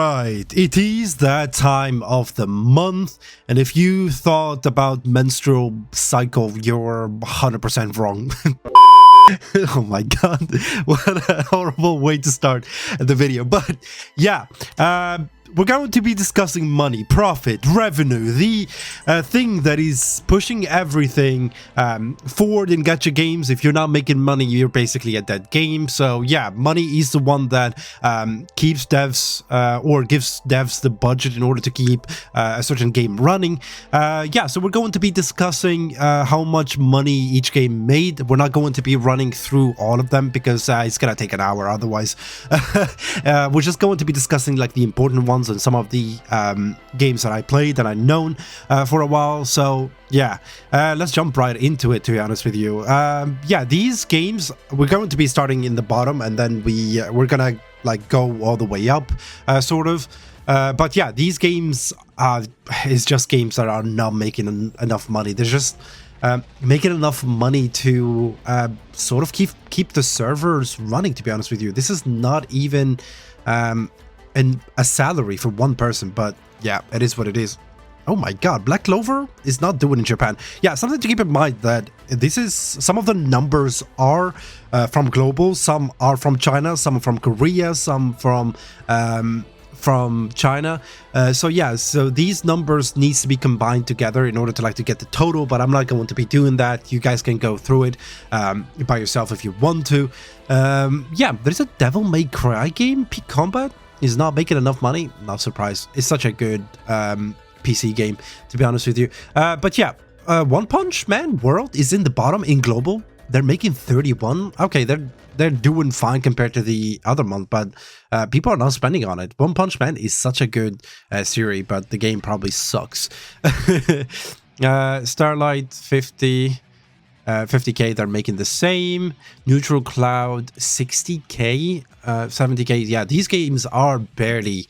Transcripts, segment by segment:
Alright, it is that time of the month, and if you thought about menstrual cycle, you're 100% wrong. Oh my god, what a horrible way to start the video. But yeah, we're going to be discussing money, profit, revenue, the thing that is pushing everything forward in gacha games. If you're not making money, you're basically at that game. So yeah, money is the one that keeps devs or gives devs the budget in order to keep a certain game running. Yeah, so we're going to be discussing how much money each game made. We're not going to be running through all of them because it's gonna take an hour otherwise. We're just going to be discussing like the important ones and some of the games that I played and I've known for a while. So yeah, let's jump right into it, to be honest with you. Yeah, these games, we're going to be starting in the bottom and then we're gonna like go all the way up, sort of. But yeah, these games is just games that are not making enough money. They're just making enough money to sort of keep the servers running, to be honest with you. This is not even a salary for one person, but yeah, it is what it is. Oh my god, Black Clover is not doing in Japan. Yeah, something to keep in mind that this is, some of the numbers are from global, some are from China, some are from Korea, some from China. So yeah, so these numbers needs to be combined together in order to get the total, but I'm not going to be doing that. You guys can go through it by yourself if you want to. Yeah, there's a Devil May Cry game. Peak Combat is not making enough money. Not surprised. It's such a good PC game, to be honest with you. But yeah, One Punch Man World is in the bottom in global. They're making 31. Okay, they're doing fine compared to the other month, but people are not spending on it. One Punch Man is such a good series, but the game probably sucks. Starlight 50k, they're making the same. Neutral Cloud 60k, 70k. Yeah, these games are barely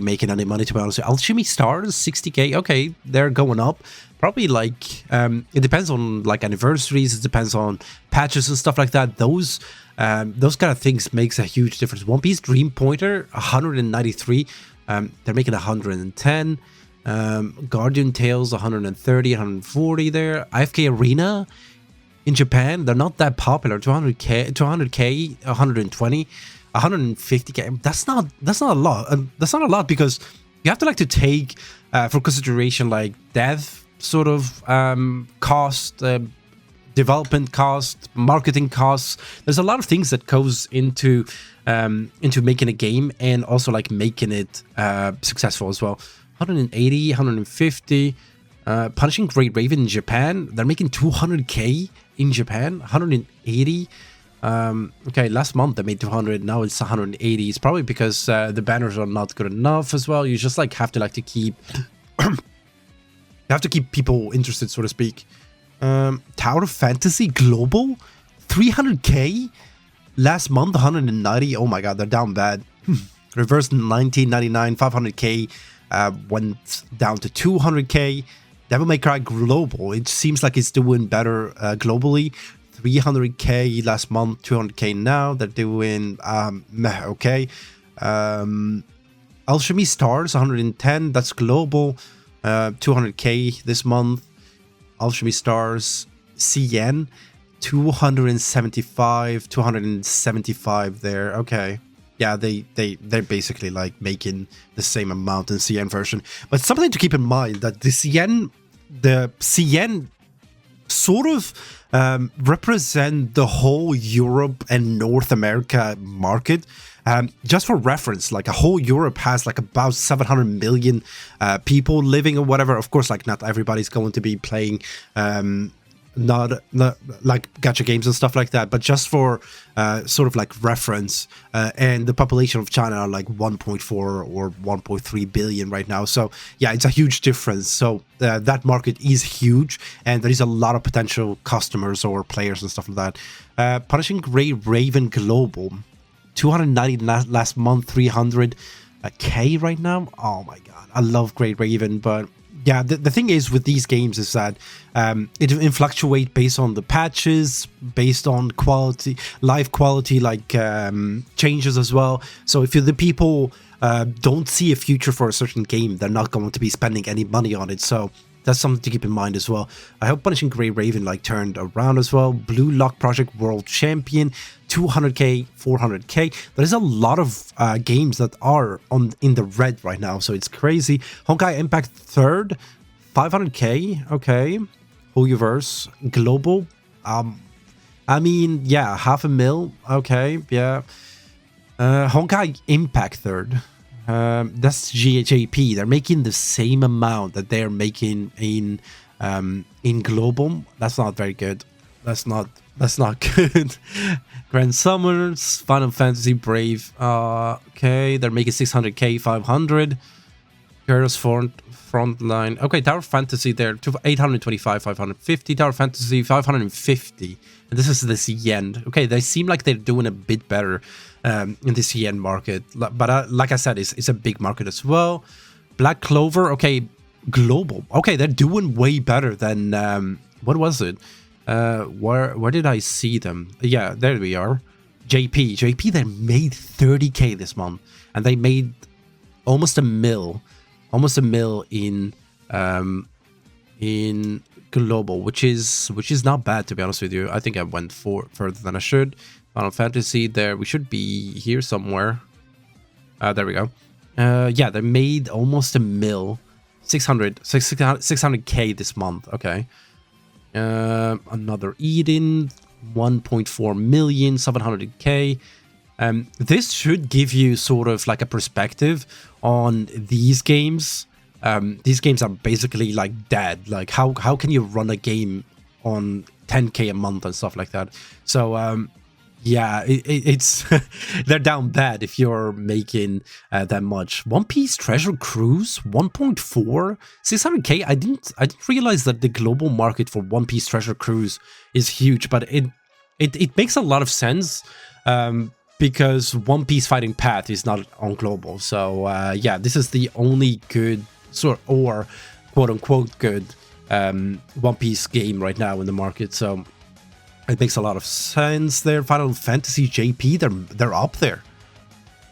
making any money, to be honest. Alchemy Stars 60k. Okay, they're going up. Probably like it depends on like anniversaries. It depends on patches and stuff like that. Those kind of things makes a huge difference. One Piece Dream Pointer 193. They're making 110. Guardian Tales 130, 140 there. IFK Arena in Japan, they're not that popular. 200k, 120, 150k. That's not a lot. That's not a lot because you have to like to take for consideration like dev sort of cost, development cost, marketing costs. There's a lot of things that goes into making a game and also like making it successful as well. 180, 150. Punishing Great Raven in Japan, they're making 200k in Japan. 180. Okay, last month they made 200. Now it's 180. It's probably because the banners are not good enough as well. You just like have to keep you have to keep people interested, so to speak. Tower of Fantasy Global 300k last month. 190. Oh my god, they're down bad. Reverse 1999. 500k went down to 200k. Devil May Cry Global, it seems like it's doing better globally. 300k last month, 200k now. They're doing okay. Alchemy Stars 110, that's global. 200k this month. Alchemy Stars CN 275 there. Okay, yeah, they're basically like making the same amount in CN version. But something to keep in mind that the CN sort of represent the whole Europe and North America market. Just for reference, like a whole Europe has like about 700 million people living or whatever. Of course, like not everybody's going to be playing not like gacha games and stuff like that, but just for sort of like reference, and the population of China are like 1.4 or 1.3 billion right now. So yeah, it's a huge difference. So that market is huge, and there is a lot of potential customers or players and stuff like that. Punishing Great Raven Global 290 last month, 300k right now. Oh my god, I love Great Raven, but yeah, the thing is with these games is that it fluctuates based on the patches, based on quality, live quality, like changes as well. So if the people don't see a future for a certain game, they're not going to be spending any money on it. So that's something to keep in mind as well. I hope Punishing Grey Raven like turned around as well. Blue Lock Project World Champion, 200k, 400k. There's a lot of games that are in the red right now, so it's crazy. Honkai Impact third, 500k. Okay, HoYoverse Global. I mean, yeah, 500,000. Okay, yeah. Honkai Impact third. That's JP. They're making the same amount that they're making in global. That's not very good. That's not good. Grand Summers, Final Fantasy Brave. Okay, they're making 600k, 500. Heroes Frontline. Okay, Tower Fantasy there, 825, 550. Tower Fantasy 550. And this is the yen. Okay, they seem like they're doing a bit better in this yen market. But like I said, it's a big market as well. Black Clover. Okay, global. Okay, they're doing way better than what was it? Where did I see them? Yeah, there we are. JP. They made 30k this month, and they made almost a mil in global, which is not bad, to be honest with you. I think I went further than I should. Final Fantasy there, we should be here somewhere. There we go. Yeah, they made almost a mil, 600k this month. Okay. Another Eden, 1.4 million, 700k. This should give you sort of like a perspective on these games. These games are basically like dead. Like how can you run a game on 10k a month and stuff like that? So yeah, it's they're down bad if you're making that much. One Piece Treasure Cruise, 1.4, 600k. I didn't realize that the global market for One Piece Treasure Cruise is huge, but it makes a lot of sense. Because One Piece Fighting Path is not on global. So yeah, this is the only good or quote-unquote good One Piece game right now in the market. So it makes a lot of sense there. Final Fantasy JP, they're up there.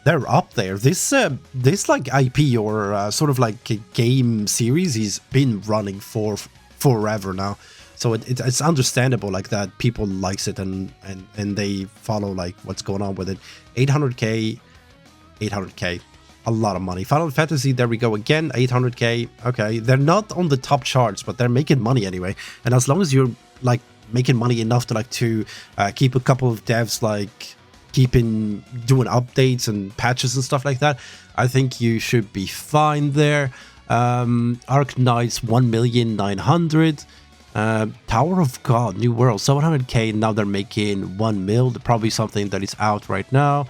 They're up there. This like IP or sort of like a game series has been running for forever now. So it's understandable like that people likes it and they follow like what's going on with it. 800k, a lot of money. Final Fantasy, there we go again, 800k. Okay, they're not on the top charts, but they're making money anyway. And as long as you're like making money enough to like to keep a couple of devs like doing updates and patches and stuff like that, I think you should be fine there. Arc Knights, 1,900,000. Tower of God, New World, 700k. Now they're making 1 mil. Probably something that is out right now.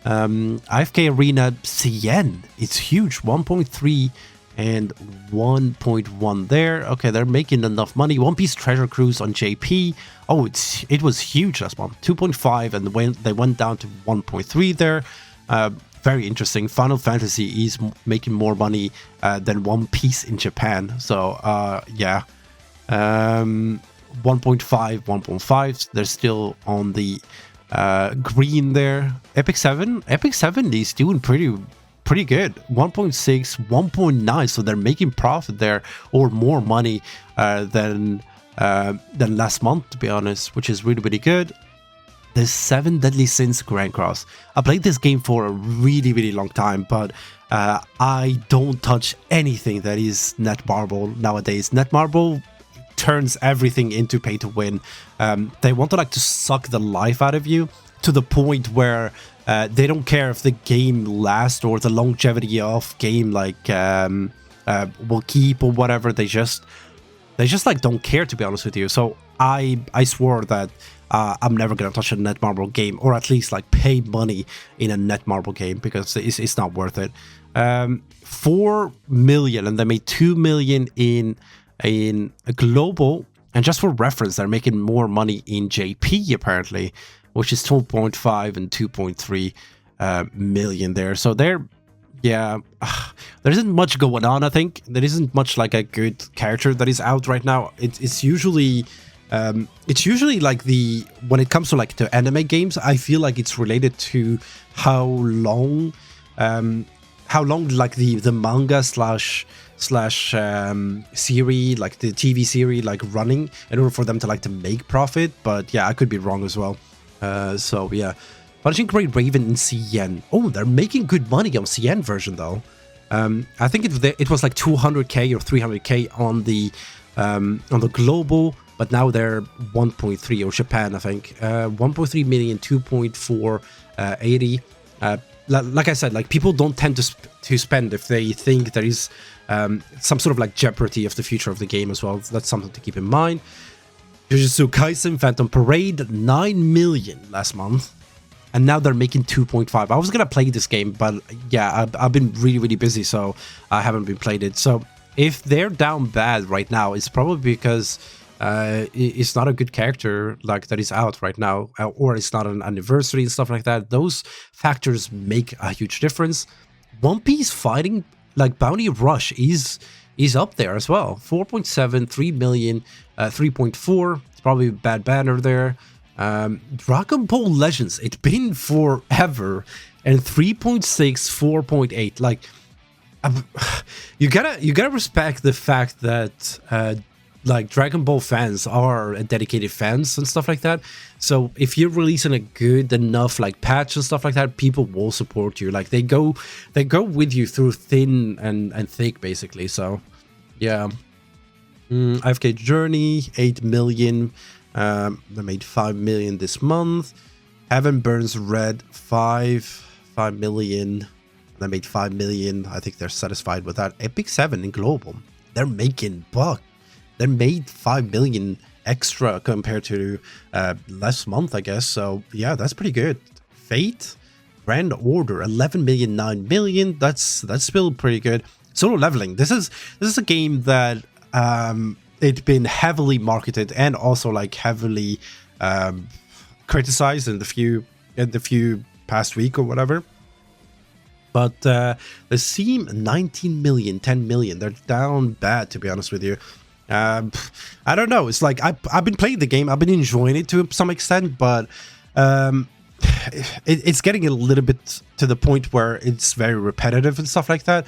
IFK Arena, CN, it's huge, 1.3 and 1.1 there. Okay, they're making enough money. One Piece Treasure Cruise on JP. Oh, it was huge last month, 2.5, and they went down to 1.3 there. Very interesting. Final Fantasy is making more money than One Piece in Japan. So yeah. 1.5, 1.5. They're still on the green there. Epic 7 is doing pretty good. 1.6, 1.9. So they're making profit there, or more money than last month, to be honest, which is really good. The 7 Deadly Sins Grand Cross. I played this game for a really long time, but I don't touch anything that is Netmarble nowadays. Netmarble turns everything into pay to win. They want to like to suck the life out of you to the point where they don't care if the game lasts or the longevity of game like will keep or whatever. They just like don't care, to be honest with you. So I swore that I'm never gonna touch a Netmarble game, or at least like pay money in a Netmarble game, because it's not worth it. 4 million, and they made 2 million in a global, and just for reference, they're making more money in JP apparently, which is 2.5 and 2.3 million there. So they're, yeah, there isn't much going on. I think there isn't much like a good character that is out right now. It's usually like when it comes to like to anime games, I feel like it's related to how long how long like the manga slash series, like the TV series, like running in order for them to like to make profit. But yeah, I could be wrong as well. So yeah, Punishing Great Raven in CN. Oh, they're making good money on CN version though. I think it was like 200k or 300k on the global, but now they're 1.3, or Japan I think 1.3 million, 2.4, 80. Like I said, like people don't tend to spend if they think there is some sort of like jeopardy of the future of the game as well. That's something to keep in mind. Jujutsu Kaisen Phantom Parade, 9 million last month. And now they're making 2.5. I was going to play this game, but yeah, I've been really busy, so I haven't been played it. So if they're down bad right now, it's probably because it's not a good character like that is out right now, or it's not an anniversary and stuff like that. Those factors make a huge difference. One Piece fighting, like Bounty Rush, is up there as well. 4.7, 3 million, 3.4. It's probably a bad banner there. Dragon Ball Legends, it's been forever, and 3.6, 4.8. Like, you gotta respect the fact that like Dragon Ball fans are dedicated fans and stuff like that. So if you're releasing a good enough like patch and stuff like that, people will support you. Like they go with you through thin and thick, basically. So yeah. IFK Journey, 8 million. They made 5 million this month. Heaven Burns Red, 5 million. They made 5 million. I think they're satisfied with that. Epic 7 in global, they're making buck. They made 5 million extra compared to last month, I guess. So yeah, that's pretty good. Fate Grand Order, 11 million, 9 million. That's still pretty good. Solo Leveling. This is a game that it's been heavily marketed and also like heavily criticized in the few past week or whatever. But they seem 19 million, 10 million. They're down bad, to be honest with you. I don't know. It's like I've been playing the game. I've been enjoying it to some extent, but it's getting a little bit to the point where it's very repetitive and stuff like that.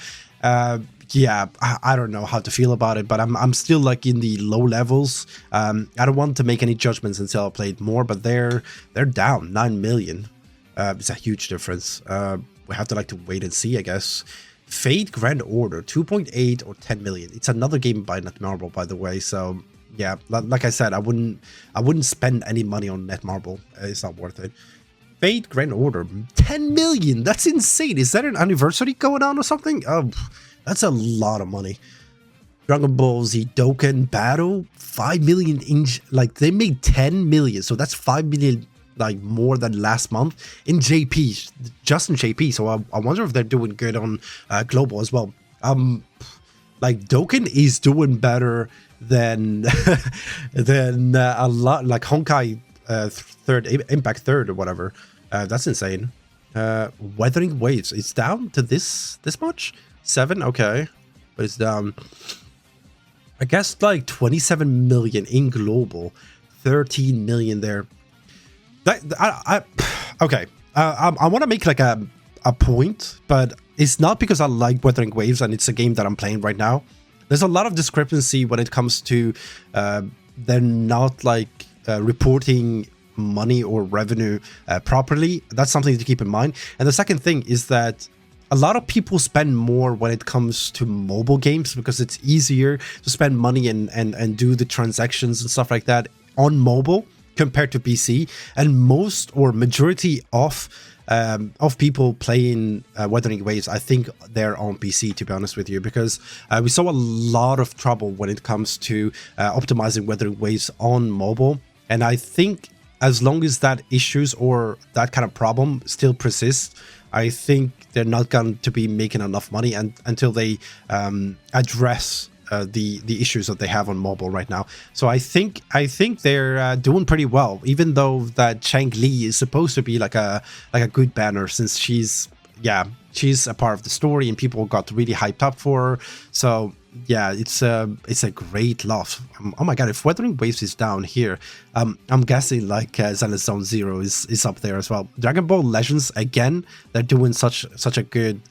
Yeah, I don't know how to feel about it, but I'm still like in the low levels. I don't want to make any judgments until I played more, but they're down 9 million. It's a huge difference. We have to like to wait and see, I guess. Fate Grand Order, 2.8 or 10 million. It's another game by Netmarble, by the way. So yeah, like I said, I wouldn't spend any money on Netmarble. It's not worth it. Fate Grand Order, 10 million. That's insane. Is that an anniversary going on or something? Oh, that's a lot of money. Dragon Ball Z Dokkan Battle, 5 million inch. Like they made 10 million, so that's 5 million. Like more than last month in JP, just in JP. So I wonder if they're doing good on global as well. Like Dokkan is doing better than than a lot, like Honkai third, Impact third or whatever. That's insane. Wuthering Waves, it's down to this much. 7, okay, but it's down. I guess like 27 million in global, 13 million there. Okay. I want to make like a point, but it's not because I like Wuthering Waves and it's a game that I'm playing right now. There's a lot of discrepancy when it comes to they're not like reporting money or revenue properly. That's something to keep in mind. And the second thing is that a lot of people spend more when it comes to mobile games because it's easier to spend money and do the transactions and stuff like that on mobile compared to PC, and most or majority of people playing Wuthering Waves, I think they're on PC, to be honest with you, because we saw a lot of trouble when it comes to optimizing Wuthering Waves on mobile, and I think as long as that issues or that kind of problem still persists, I think they're not going to be making enough money until they address the issues that they have on mobile right now. So I think they're doing pretty well, even though that Chang Li is supposed to be like a good banner, since she's a part of the story and people got really hyped up for her. So yeah, it's a great loss. Oh my god, if Wuthering Waves is down here, I'm guessing like Zenless Zone Zero is up there as well. Dragon Ball Legends, again, they're doing such a good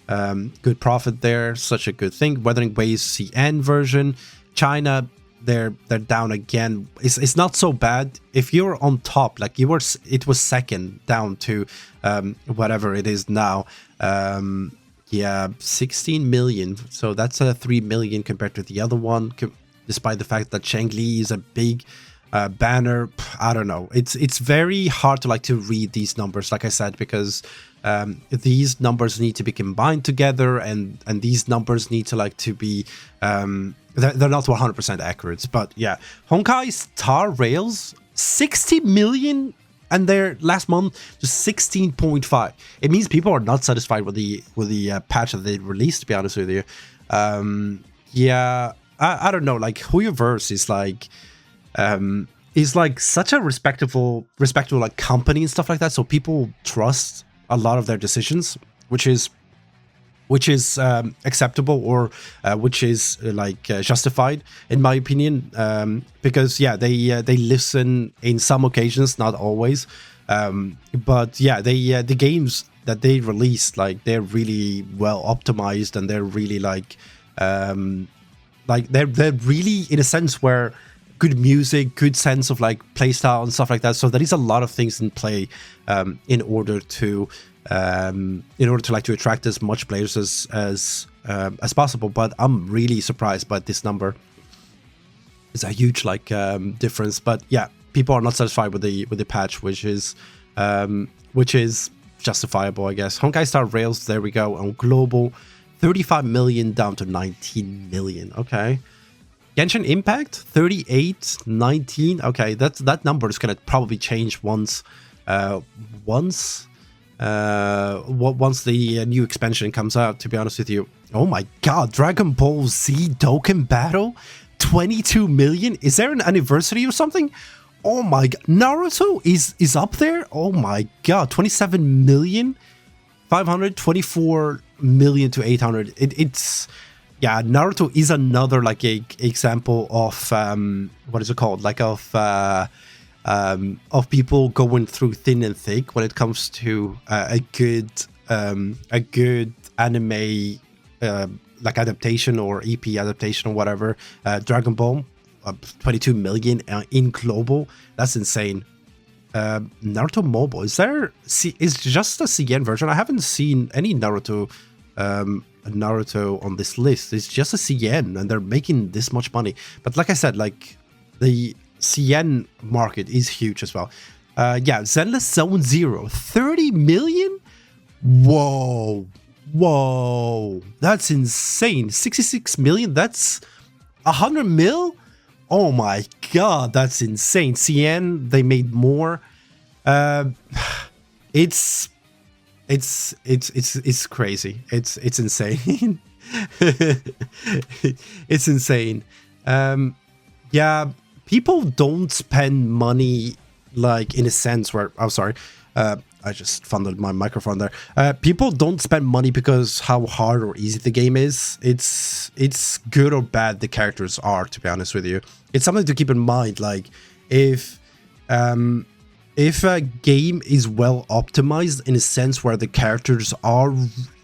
good profit there, such a good thing. Wuthering Waves CN version. China, they're down again. It's not so bad if you're on top, like you were. It was second down to whatever it is now. Yeah, 16 million. So that's a 3 million compared to the other one. Despite the fact that Chengli is a big banner, I don't know. It's very hard to read these numbers, like I said, because these numbers need to be combined together, and these numbers need to be they're not 100% accurate. But yeah, Honkai Star Rails 60 million, and their last month just 16.5. It means people are not satisfied with the patch that they released, to be honest with you. Yeah, I don't know, like HoYoverse is like such a respectable like company and stuff like that, so people trust a lot of their decisions, which is acceptable, or which is justified in my opinion, because yeah, they listen in some occasions, not always, but yeah, the games that they release, they're really well optimized, and they're really they're really, in a sense, where good music, good sense of playstyle and stuff like that. So there is a lot of things in play in order to attract as much players as possible. But I'm really surprised by this number. It's a huge difference. But yeah, people are not satisfied with the patch, which is justifiable, I guess. Honkai Star Rails, there we go, on global, 35 million down to 19 million. Okay. Genshin Impact, 38, 19. Okay, that number is gonna probably change once the new expansion comes out, to be honest with you. Oh my god, Dragon Ball Z Dokkan Battle, 22 million. Is there an anniversary or something? Oh my god, Naruto is up there. Oh my god, 27 million, 524 million to 800. It's yeah, Naruto is another example of what is it called? Of people going through thin and thick when it comes to a good anime adaptation or EP adaptation or whatever. Dragon Ball, 22 million in global. That's insane. Naruto Mobile, is just a CN version? I haven't seen any Naruto on this list. It's just a CN, and they're making this much money. But like I said, the CN market is huge as well. Yeah, Zenless Zone Zero, 30 million? Whoa, that's insane. 66 million, that's 100 mil? Oh my god, that's insane. CN, they made more. It's crazy. It's insane. It's insane. Yeah, people don't spend money in a sense where, oh sorry, I just fumbled my microphone there. People don't spend money because how hard or easy the game is. It's good or bad the characters are, to be honest with you. It's something to keep in mind. If a game is well optimized in a sense where the characters are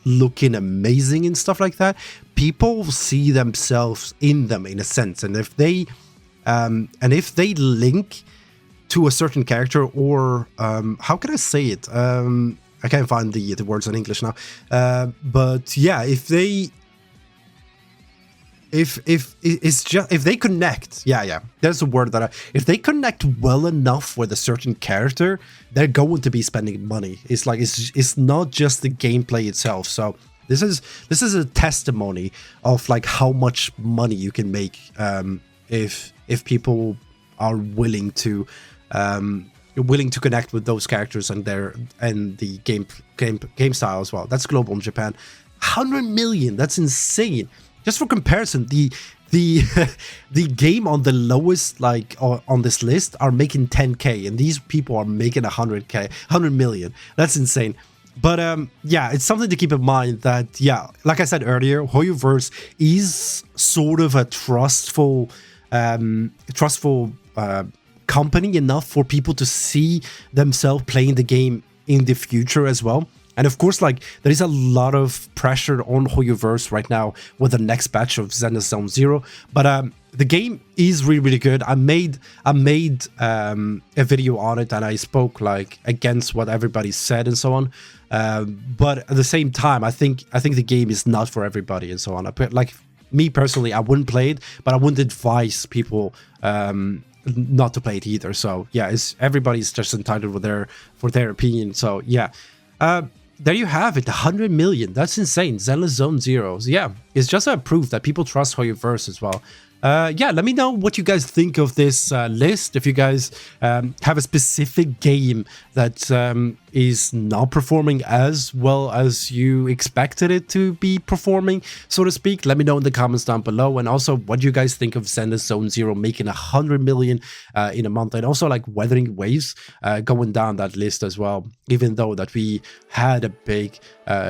looking amazing and stuff like that, people see themselves in them in a sense. And if they link to a certain character, or how can I say it? I can't find the words in English now. But yeah, if they connect, yeah, there's a word if they connect well enough with a certain character, they're going to be spending money. It's not just the gameplay itself. So this is a testimony of how much money you can make if people are willing to connect with those characters and the game style as well. That's global in Japan. 100 million, that's insane. Just for comparison, the game on the lowest on this list are making 10k, and these people are making 100 million. That's insane. But yeah, it's something to keep in mind that, yeah, like I said earlier, HoYoverse is sort of a trustful company enough for people to see themselves playing the game in the future as well. And of course, like, there is a lot of pressure on HoYoverse right now with the next batch of Zenless Zone Zero. But the game is really, really good. I made a video on it, and I spoke like against what everybody said and so on. But at the same time, I think the game is not for everybody and so on. Like, me personally, I wouldn't play it, but I wouldn't advise people not to play it either. So yeah, everybody's just entitled for their opinion. So yeah. There you have it, 100 million. That's insane. Zenless Zone Zero. Yeah, it's just a proof that people trust HoYoverse as well. Yeah, let me know what you guys think of this list. If you guys have a specific game that is not performing as well as you expected it to be performing, so to speak, let me know in the comments down below. And also, what do you guys think of Zenless Zone Zero making 100 million in a month? And also, like, Wuthering Waves going down that list as well, even though that we had a big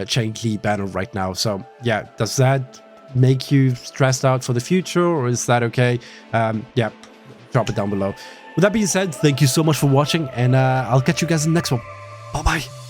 Chain Lee banner right now. So yeah, does that make you stressed out for the future, or is that okay? Yeah, drop it down below. With that being said, thank you so much for watching, and I'll catch you guys in the next one. Bye bye.